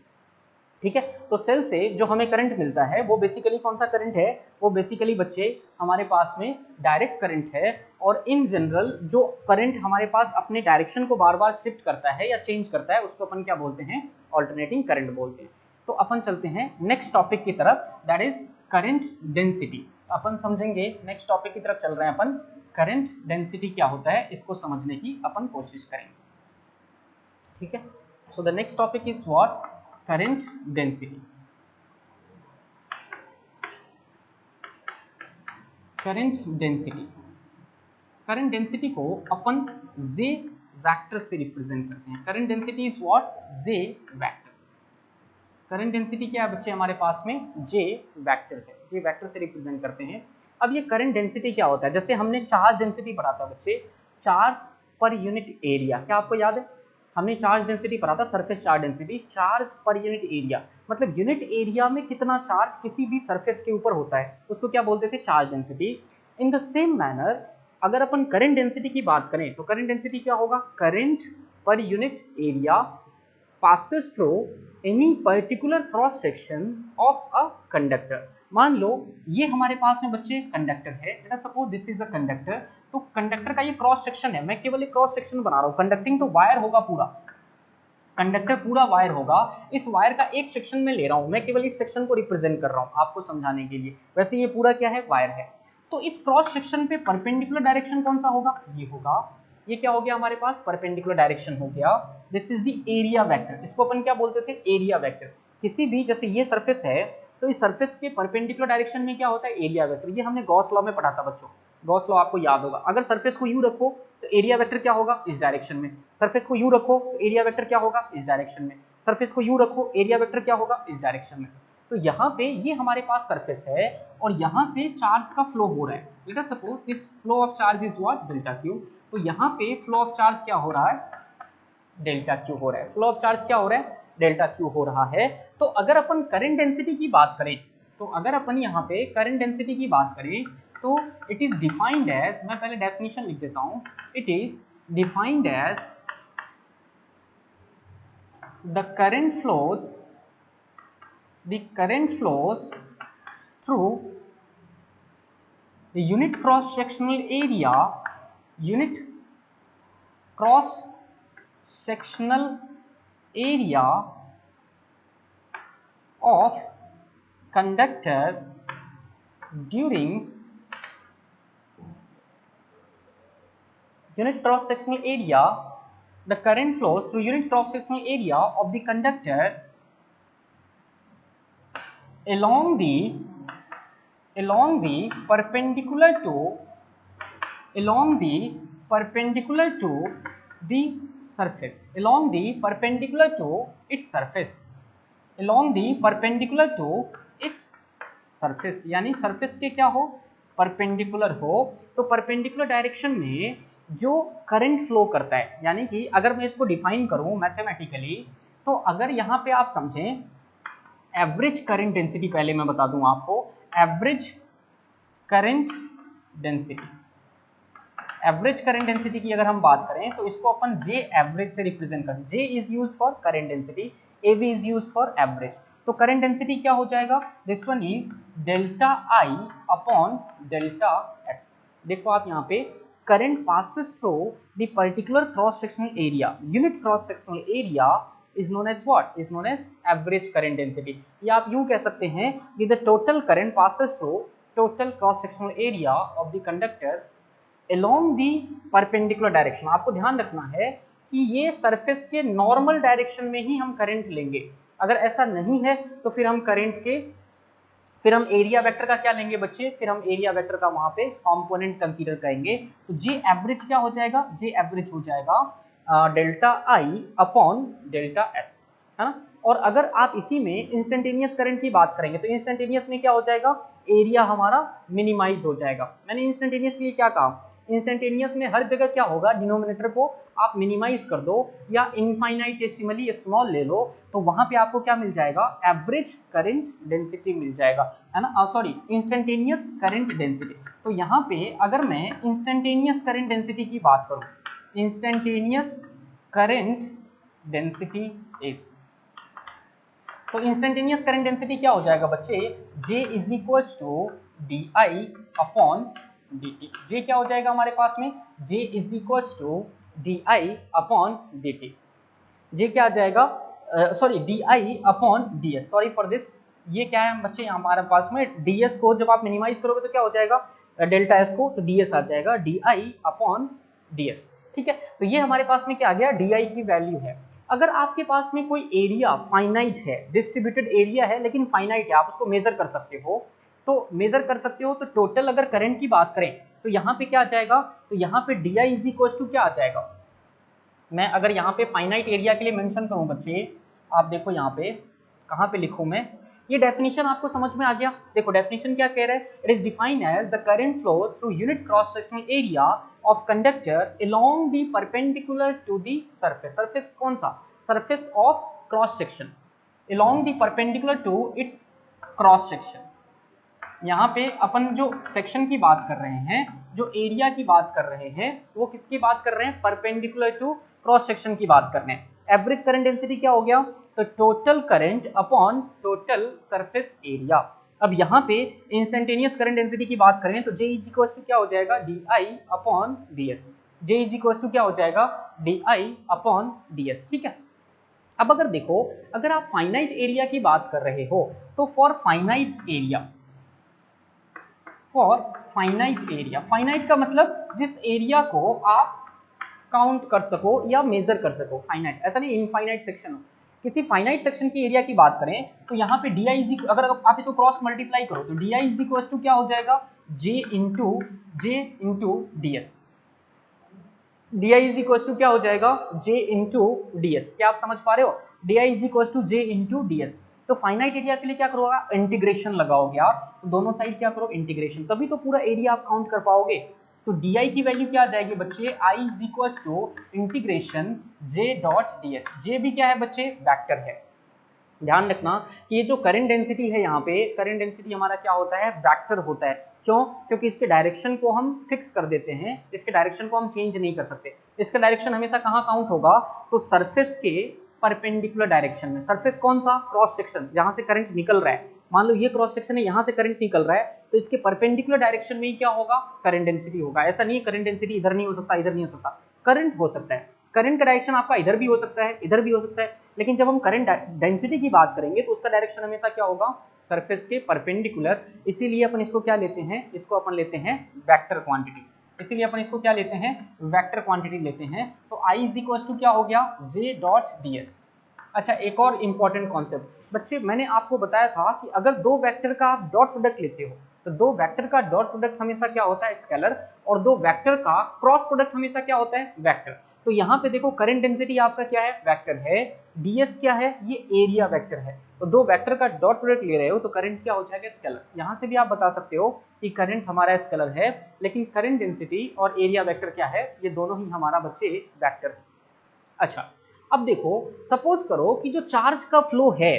ठीक है, तो सेल से जो हमें करंट मिलता है वो बेसिकली कौन सा करंट है? वो बेसिकली बच्चे हमारे पास में डायरेक्ट करंट है। और इन जनरल जो करंट हमारे पास अपने डायरेक्शन को बार बार शिफ्ट करता है या चेंज करता है उसको अपन क्या बोलते हैं? ऑल्टरनेटिंग करंट बोलते हैं। तो अपन चलते हैं नेक्स्ट टॉपिक की तरफ, दैट इज करंट डेंसिटी। अपन समझेंगे, नेक्स्ट टॉपिक की तरफ चल रहे हैं अपन। करंट डेंसिटी क्या होता है इसको समझने की अपन कोशिश करेंगे। ठीक है, so the next topic is what? Current density. Current density को अपन जे वेक्टर से रिप्रेजेंट करते हैं। Current density is what? J vector. Current density क्या है बच्चे हमारे पास में? जे वेक्टर है, जे वेक्टर से रिप्रेजेंट करते हैं। अब ये करंट डेंसिटी क्या होता है? जैसे हमने चार्ज डेंसिटी पढ़ा था बच्चे, चार्ज पर यूनिट एरिया, क्या आपको याद है? हमने चार्ज डेंसिटी पढ़ा था, सरफेस चार्ज डेंसिटी, चार्ज पर यूनिट एरिया, मतलब यूनिट एरिया में कितना चार्ज किसी भी सरफेस के ऊपर होता है उसको क्या बोलते थे? Charge density. In the same manner अगर अपन करंट डेंसिटी की बात करें तो करंट डेंसिटी क्या होगा? Current per unit area passes through any particular cross section of a conductor। मान लो ये हमारे पास में बच्चे कंडक्टर है, let suppose this is a conductor. तो कंडक्टर का ये क्रॉस सेक्शन है, मैं केवल एक क्रॉस सेक्शन बना रहा हूँ, कंडक्टिंग तो वायर होगा पूरा, कंडक्टर पूरा वायर होगा, इस वायर का एक सेक्शन में ले रहा हूं, मैं केवल इस सेक्शन को रिप्रेजेंट कर रहा हूं आपको समझाने के लिए, वैसे ये पूरा क्या है, वायर है। तो इस क्रॉस सेक्शन पे परपेंडिकुलर डायरेक्शन कौन सा होगा, ये होगा। ये क्या हो गया हमारे पास, परपेंडिकुलर डायरेक्शन हो गया। This is the area vector, इसको अपन क्या बोलते थे, एरिया वेक्टर। किसी भी, जैसे ये सरफेस है तो इस सरफेस के परपेंडिकुलर डायरेक्शन में क्या होता है, एरिया वेक्टर। ये हमने गॉस लॉ में पढ़ा था बच्चों, गॉस लॉ आपको याद होगा। अगर सरफेस को यूं रखो तो एरिया वेक्टर क्या होगा, इस डायरेक्शन में। सरफेस को यूं रखो तो एरिया वेक्टर क्या होगा, इस डायरेक्शन में। सरफेस को यूं रखो, एरिया वेक्टर क्या होगा, इस डायरेक्शन में। तो यहाँ पे ये हमारे पास सरफेस है और यहाँ से चार्ज का फ्लो हो रहा है। Let us suppose this flow of charge is what, delta Q. तो यहाँ पे फ्लो ऑफ चार्ज क्या हो रहा है, डेल्टा क्यू हो रहा है। फ्लो ऑफ चार्ज क्या हो रहा है, डेल्टा क्यू हो रहा है। तो अगर अपन करंट डेंसिटी की बात करें, तो अगर अपन यहाँ पे करंट डेंसिटी की बात करें तो इट इज डिफाइंड एज, मैं पहले डेफिनेशन लिख देता हूं, it is defined as the current flows through the unit cross sectional area of conductor during unit cross sectional area, the current flows through unit cross sectional area of the conductor along the perpendicular to the surface, along the perpendicular to its surface, along the perpendicular to its surface, यानी surface के क्या हो, perpendicular हो। तो perpendicular direction में जो current flow करता है, यानी कि अगर मैं इसको डिफाइन करूं मैथमेटिकली, तो अगर यहाँ पे आप समझें एवरेज करंट डेंसिटी, पहले मैं बता दूं आपको, average current density, average current density की अगर हम बात करें तो इसको अपन जे एवरेज से रिप्रेजेंट करते हैं। J is use for current density, A B is use for average. तो करंट डेंसिटी क्या हो जाएगा, this one is delta I upon delta S. देखो आप यहाँ पे, current passes through the particular cross sectional area, unit cross sectional area is known as what, is known as average current density। या आप यूं कह सकते हैं कि the total current passes through total cross sectional area of the conductor along the perpendicular direction। आपको ध्यान रखना है कि ये सरफेस के नॉर्मल डायरेक्शन में ही हम करंट लेंगे। अगर ऐसा नहीं है तो फिर हम फिर हम एरिया वेक्टर का क्या लेंगे बच्चे, फिर हम एरिया वेक्टर का वहां पे कंपोनेंट कंसीडर करेंगे। तो जे एवरेज क्या हो जाएगा, जे एवरेज हो जाएगा delta I upon delta S, है ना। और अगर आप इसी में इंस्टेंटेनियस करंट की बात करेंगे तो इंस्टेंटेनियस में क्या हो जाएगा, एरिया हमारा मिनिमाइज हो जाएगा। मैंने इंस्टेंटेनियस के लिए क्या कहा, इंस्टेंटेनियस में हर जगह क्या होगा, डिनोमिनेटर को आप मिनिमाइज कर दो या इनफाइनाइटेसिमली स्मॉल ले लो, तो वहां पे आपको क्या मिल जाएगा, एवरेज करंट डेंसिटी मिल जाएगा, है ना। Sorry, instantaneous current density. तो यहाँ पे अगर मैं इंस्टेंटेनियस करंट डेंसिटी की बात करूं, इंस्टेंटेनियस करंट डेंसिटी इज, तो इंस्टेंटेनियस करंट डेंसिटी क्या हो जाएगा बच्चे, J is equal to D I upon D T. J क्या हो जाएगा हमारे पास में, J is equal to D I upon D T. J क्या आ जाएगा, sorry D I upon D S, sorry for this. ये क्या है बच्चे हमारे पास में, डी एस को जब आप मिनिमाइज करोगे तो क्या हो जाएगा, डेल्टा एस को, तो डी एस आ जाएगा D I upon D S. ठीक है, तो ये हमारे पास में क्या आ गया, डी आई की वैल्यू है। अगर आपके पास में कोई एरिया फाइनाइट है, डिस्ट्रीब्यूटेड एरिया है लेकिन फाइनाइट है, आप उसको मेजर कर सकते हो, तो मेजर कर सकते हो। तो टोटल अगर करंट की बात करें तो यहाँ पे क्या आ जाएगा, तो यहाँ पे D I is equal to क्या आ जाएगा, मैं अगर यहाँ पे फाइनाइट एरिया के लिए मेंशन करूँ बच्चे, आप देखो यहाँ पे कहाँ पे लिखूँ मैं, ये डेफिनेशन आपको समझ में आ गया। देखो डेफिनेशन क्या कह रहा है, it is defined as the current flows through unit cross sectional area of conductor along the perpendicular to the surface. Surface कौन सा, surface of cross section, along the perpendicular to its cross section. यहाँ पे अपन जो section की बात कर रहे हैं, जो एरिया की बात कर रहे हैं, वो किसकी बात कर रहे हैं, परपेंडिकुलर टू क्रॉस सेक्शन की बात कर रहे हैं। एवरेज करंट डेंसिटी क्या हो गया, तो total current upon total surface area. अब यहाँ पे इंस्टेंटेनियस करंट डेंसिटी की बात करें तो जे इज इक्वल टू क्या हो जाएगा, D I upon D S. J is equal to क्या हो जाएगा, D I upon D S. ठीक है, अब अगर देखो, अगर आप फाइनाइट एरिया की बात कर रहे हो तो फॉर फाइनाइट एरिया, फाइनाइट का मतलब जिस एरिया को आप काउंट कर सको या मेजर कर सको, फाइनाइट, ऐसा नहीं इनफाइनाइट सेक्शन हो। किसी फाइनाइट सेक्शन की एरिया की बात करें तो यहाँ पे डी आई, अगर आप इसको क्रॉस मल्टीप्लाई करो तो D I is equal to क्या हो जाएगा, J into D S. D I is equal to क्या हो जाएगा, जे इंटू डी एस। क्या आप समझ पा रहे हो, D I is equal to J into D S. तो फाइनाइट एरिया के लिए क्या करोगे, इंटीग्रेशन लगाओगे आप, तो दोनों साइड क्या करो, इंटीग्रेशन, तभी तो पूरा एरिया आप काउंट कर पाओगे। तो डी आई की वैल्यू क्या आ जाएगी बच्चे, I is equal to integration J dot D S. J भी क्या है बच्चे, वेक्टर है। ध्यान रखना कि ये जो करंट डेंसिटी है, यहाँ पे करंट डेंसिटी हमारा क्या होता है, वेक्टर होता है। क्यों, क्योंकि इसके डायरेक्शन को हम फिक्स कर देते हैं, इसके डायरेक्शन को हम चेंज नहीं कर सकते। इसका डायरेक्शन हमेशा कहाँ काउंट होगा, तो सरफेस के परपेंडिकुलर डायरेक्शन में। सरफेस कौन सा, क्रॉस सेक्शन, जहां से करंट निकल रहा है। मान लो ये क्रॉस सेक्शन है, यहाँ से करंट निकल रहा है, तो इसके परपेंडिकुलर डायरेक्शन में ही क्या होगा, करंट डेंसिटी होगा। ऐसा नहीं करंट डेंसिटी इधर नहीं हो सकता, इधर नहीं हो सकता, करंट हो सकता है। करंट का डायरेक्शन आपका इधर भी हो सकता है, इधर भी हो सकता है, लेकिन जब हम करंट डेंसिटी की बात करेंगे तो उसका डायरेक्शन हमेशा क्या होगा, सरफेस के परपेंडिकुलर। इसीलिए अपन इसको क्या लेते हैं, इसको अपन लेते हैं वेक्टर क्वांटिटी। इसीलिए अपन इसको क्या लेते हैं, वेक्टर क्वांटिटी लेते हैं। तो आई इज इक्वल टू क्या हो गया, जे डॉट डी एस। अच्छा, एक और इंपॉर्टेंट कॉन्सेप्ट बच्चे, मैंने आपको बताया था कि अगर दो वेक्टर का आप डॉट प्रोडक्ट लेते हो तो दो वेक्टर का डॉट प्रोडक्ट हमेशा क्या होता है, स्केलर, और दो वेक्टर का क्रॉस प्रोडक्ट हमेशा क्या होता है, वेक्टर। तो यहाँ पे देखो करंट डेंसिटी आपका क्या है, वेक्टर है, ds क्या है, ये एरिया वेक्टर है। तो दो वेक्टर का डॉट प्रोडक्ट ले रहे हो तो करंट क्या हो जाएगा, स्केलर। यहाँ से भी आप बता सकते हो कि करंट हमारा स्केलर है, लेकिन करंट डेंसिटी और एरिया वेक्टर क्या है, ये दोनों ही हमारा बच्चे वेक्टर है। अच्छा, अब देखो, सपोज करो कि जो चार्ज का फ्लो है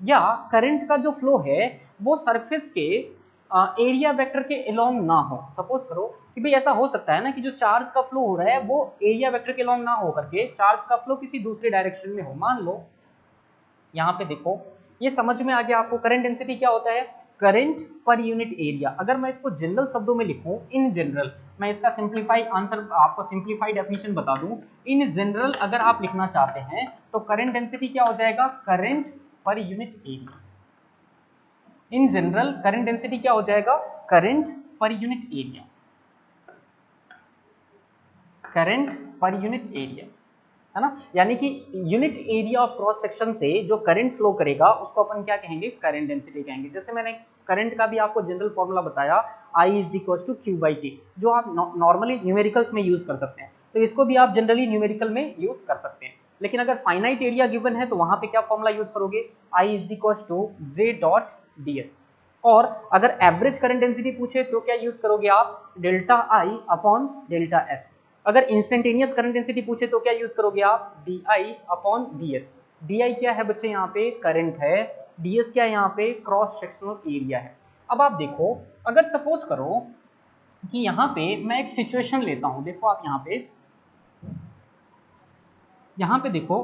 या करंट का जो फ्लो है वो सरफेस के एरिया वेक्टर के अलोंग ना हो। सपोज करो कि भाई ऐसा हो सकता है ना कि जो चार्ज का फ्लो हो रहा है वो एरिया वेक्टर के अलोंग ना हो करके चार्ज का फ्लो किसी दूसरे डायरेक्शन में हो। मान लो यहाँ पे देखो, ये समझ में आ गया आपको, करंट डेंसिटी क्या होता है, करंट पर यूनिट एरिया। अगर मैं इसको जनरल शब्दों में लिखूं, इन जनरल, मैं इसका सिंप्लीफाई आंसर आपको सिंप्लीफाइड डेफिनेशन बता दूं, इन जनरल अगर आप लिखना चाहते हैं तो करंट डेंसिटी क्या हो जाएगा, current per unit area. In general current density क्या हो जाएगा, current per unit area, current per unit area, है ना। यानी कि unit area of cross section से जो करंट फ्लो करेगा उसको अपन क्या कहेंगे, करंट डेंसिटी कहेंगे। जैसे मैंने करंट का भी आपको जनरल फॉर्मूला बताया, I is equal to Q by T, जो आप नॉर्मली न्यूमेरिकल्स में यूज कर सकते हैं, तो इसको भी आप जनरली न्यूमेरिकल में यूज कर सकते हैं। लेकिन अगर फाइनाइट एरिया गिवन है तो वहां पे क्या फॉर्मूला यूज करोगे, I is equal to J dot D S. और अगर एवरेज करंट डेंसिटी पूछे तो क्या यूज करोगे आप, delta I upon delta S. अगर इंस्टेंटेनियस करंट डेंसिटी पूछे तो क्या यूज करोगे आप, D I upon D S. D आई क्या है बच्चे, यहाँ पे करंट है, डी एस क्या है, यहाँ पे क्रॉस सेक्शनल एरिया है। अब आप देखो, अगर सपोज करो कि यहाँ पे मैं एक सिचुएशन लेता हूँ, देखो आप यहाँ पे देखो,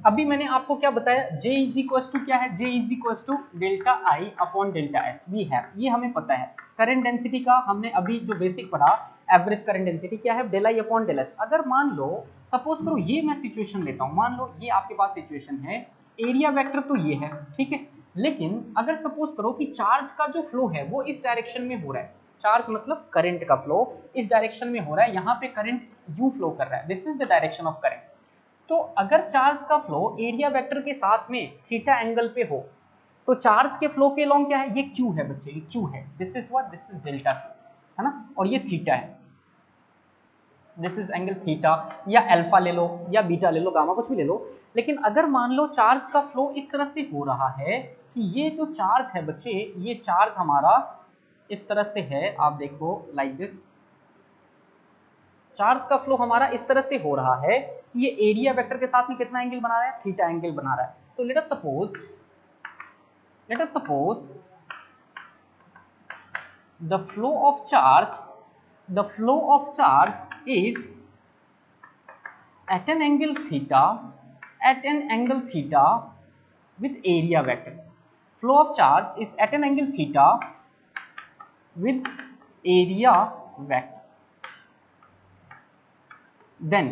अभी मैंने आपको क्या बताया, J इज इक्वल टू क्या है, J is equal to delta I upon delta S, वी है, ये हमें पता है। करंट डेंसिटी का हमने अभी जो बेसिक पढ़ा, एवरेज करंट डेंसिटी क्या है, del I upon del S. अगर मान लो, सपोज करो ये मैं सिचुएशन लेता हूँ, मान लो ये आपके पास सिचुएशन है, एरिया वेक्टर तो ये है, ठीक है, लेकिन अगर सपोज करो कि चार्ज का जो फ्लो है वो इस डायरेक्शन में हो रहा है, चार्ज मतलब करंट का फ्लो इस डायरेक्शन में हो रहा है, यहाँ पे करंट यू फ्लो कर रहा है, this is the direction of current. तो अगर चार्ज का फ्लो एरिया वेक्टर के साथ में थीटा एंगल पे हो तो चार्ज के फ्लो के लॉन्ग क्या है, ये क्यू है बच्चे, ये क्यू है, this is what, this is delta Q, है ना, और ये थीटा है, दिस इज एंगल थीटा, या अल्फा ले लो या बीटा ले लो, गामा कुछ भी ले लो। लेकिन अगर मान लो चार्ज का फ्लो इस तरह से हो रहा है कि ये जो चार्ज है बच्चे, ये चार्ज हमारा इस तरह से है, आप देखो लाइक दिस, चार्ज का फ्लो हमारा इस तरह से हो रहा है कि ये एरिया वेक्टर के साथ में कितना एंगल बना रहा है, थीटा एंगल बना रहा है। तो let us suppose the flow of charge is at an angle theta with area vector. Flow of charge is at an angle theta with area vector. Then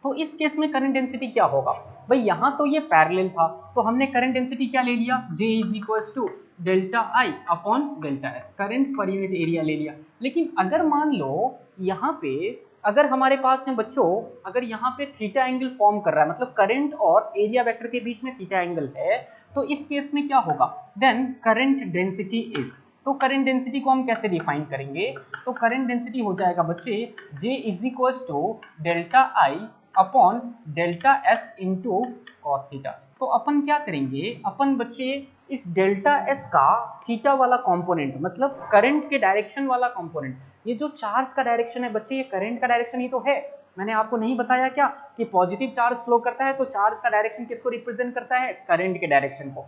तो इस केस में करंट डेंसिटी क्या होगा, भाई यहाँ तो ये पैरेलल था, तो हमने करंट डेंसिटी क्या ले लिया, J is equals to delta I upon delta S, current per unit area ले लिया। लेकिन अगर मान लो यहाँ पे अगर हमारे पास में बच्चों अगर यहाँ पे थीटा एंगल फॉर्म कर रहा है, मतलब करंट और एरिया वेक्टर के बीच में थीटा एंगल है, तो इस केस में क्या होगा, देन करंट डेंसिटी इज, तो करंट डेंसिटी को हम कैसे डिफाइन करेंगे, तो करंट डेंसिटी हो जाएगा बच्चे J is equals to delta I upon delta S into cos theta. तो अपन क्या करेंगे, अपन बच्चे इस डेल्टा एस का थीटा वाला कंपोनेंट, मतलब करंट के डायरेक्शन वाला कंपोनेंट, ये जो चार्ज का डायरेक्शन है बच्चे, ये करंट का डायरेक्शन ही तो है। मैंने आपको नहीं बताया क्या कि पॉजिटिव चार्ज फ्लो करता है तो चार्ज का डायरेक्शन किसको रिप्रेजेंट करता है, करंट के डायरेक्शन को।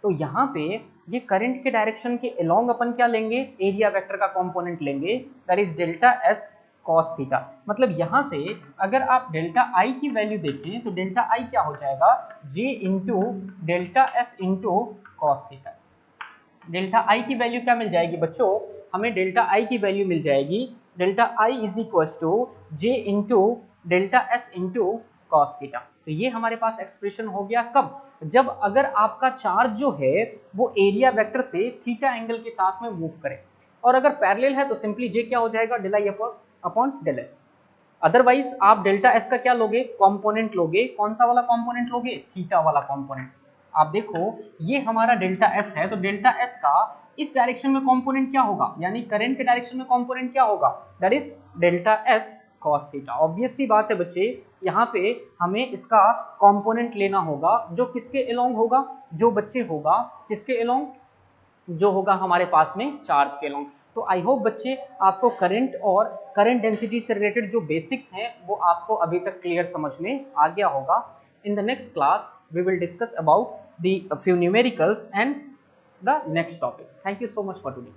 तो यहाँ पे ये करंट के डायरेक्शन के अलोंग अपन क्या लेंगे, एरिया वेक्टर का कंपोनेंट लेंगे, that is delta S cos theta. मतलब यहाँ से अगर आप डेल्टा आई की वैल्यू देखें तो डेल्टा आई क्या हो जाएगा, J into delta S into cos theta. Delta आई की वैल्यू क्या मिल जाएगी बच्चों, हमें डेल्टा आई की वैल्यू मिल जाएगी delta I is equal to J into delta S into cos theta. तो ये हमारे पास एक्सप्रेशन हो गया कब, जब अगर आपका चार्ज जो है वो एरिया वेक्टर से थीटा एंगल के साथ में मूव करे, और अगर पैरेलल है तो सिंपली J क्या हो जाएगा, del I upon del S. Otherwise आप डेल्टा एस का क्या लोगे, कंपोनेंट लोगे, कौन सा वाला कंपोनेंट लोगे, थीटा वाला कंपोनेंट। आप देखो ये हमारा डेल्टा एस है, तो डेल्टा एस का इस डायरेक्शन में कंपोनेंट क्या होगा, यानी करंट के डायरेक्शन में कंपोनेंट क्या होगा, that is delta S cos theta. Obvious सी बात है बच्चे, यहाँ पे हमें इसका कंपोनेंट लेना होगा जो किसके अलोंग होगा, जो बच्चे होगा किसके अलोंग, जो होगा हमारे पास में चार्ज के अलोंग। तो आई होप बच्चे आपको करंट और करंट डेंसिटी से रिलेटेड जो बेसिक्स हैं वो आपको अभी तक क्लियर समझ में आ गया होगा। In the next class we will discuss about the few numericals and the next topic. Thank you so much for today.